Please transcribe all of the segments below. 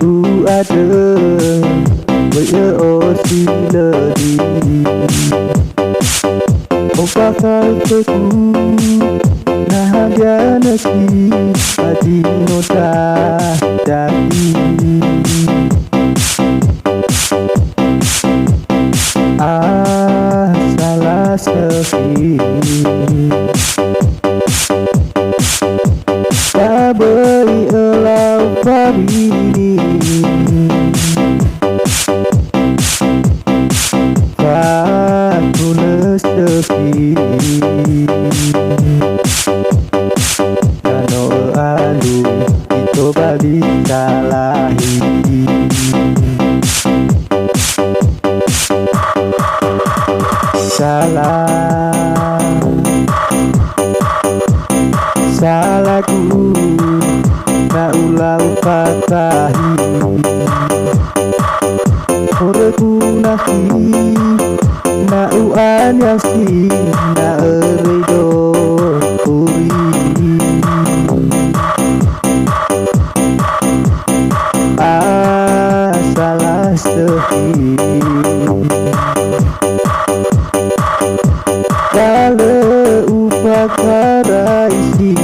Ku ada beryosi ledi Opakal teku Nah dia nasi Hati nota dati Salah sepi Tak beri elau pabini Aku nesepi Kano alu Itu balik salahi Salahku na ulau patahi Oreku nasi na uan yasi na eredo puri Salah sepi Kalau upakara isi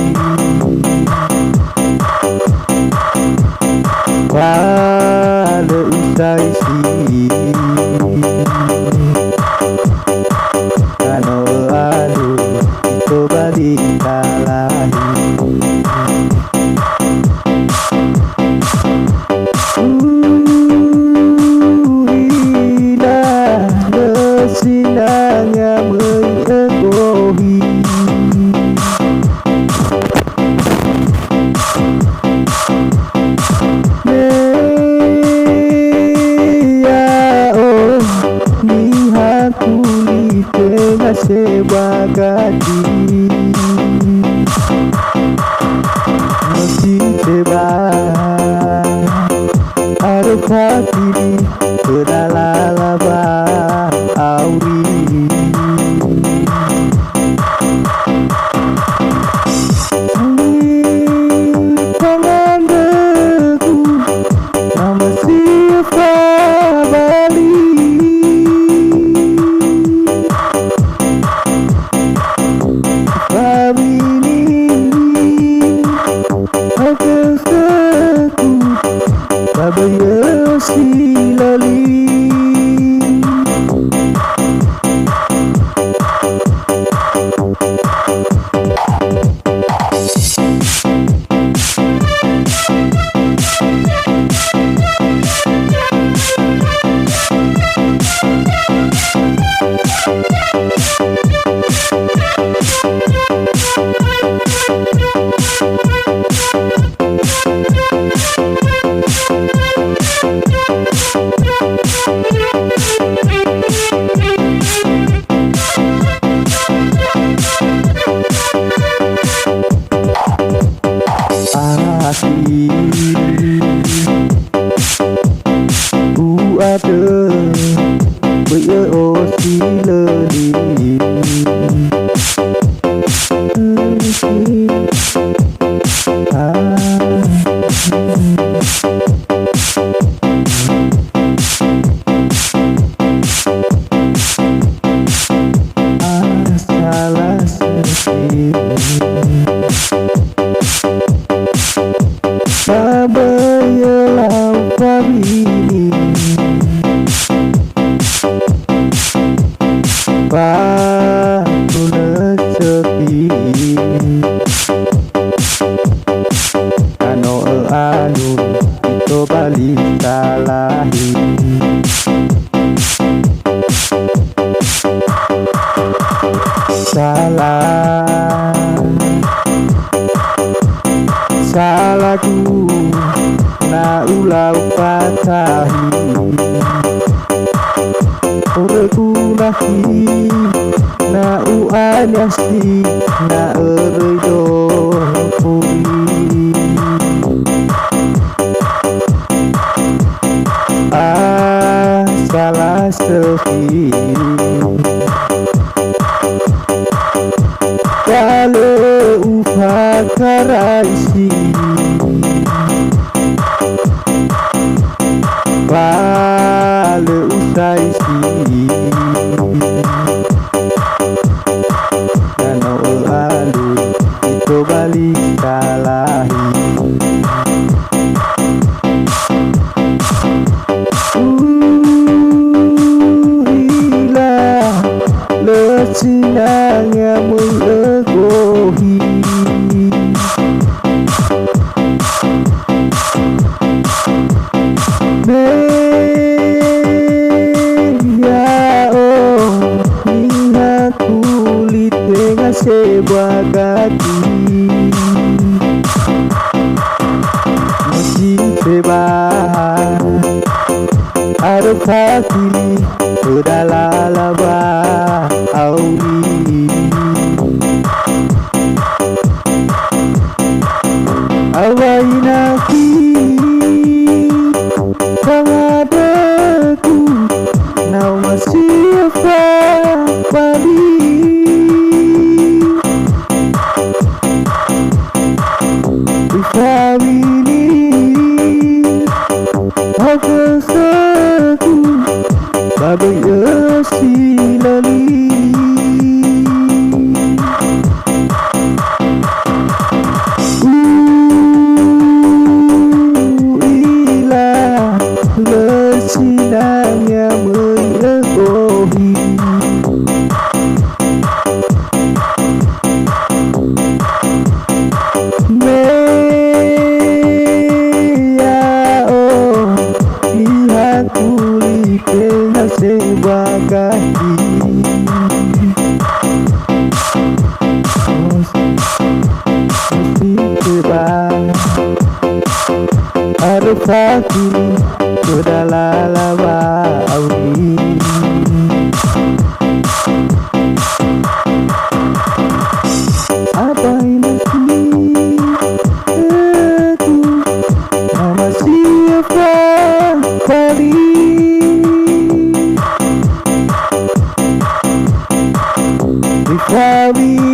Kalau usai isi Kalau alu itu balik lagi Ina desinanya mengegohi Sebagati Mesin sebag Arif hati Kedalalaba Auri Tangan deku Nama siapa Bali Beryosi lali Ku ada beryosi ledi Salah sepi Sabayalau pabini Baru rezeki Ano anu Itu balik salahi Salahku na ulau patahi Oreku nahi na uanyasti na erejo puri salah sepi kalau upah karaisi kalau usaisi dan lalu itu balik salahi Lecinanya melegohi Meya minha kulit dengan sebuah gati Mesin bebas Ada kaki Udahlah labah auri Awainaki Pangadaku Nau masih bali Ikawini Aku Bagai silali Ilah lecinanya melegohi Lihat kulit dengan sebuah kaki Mesti terbang Ada kaki Udahlah labah auri Apa ini Nama siapa kali Dikawin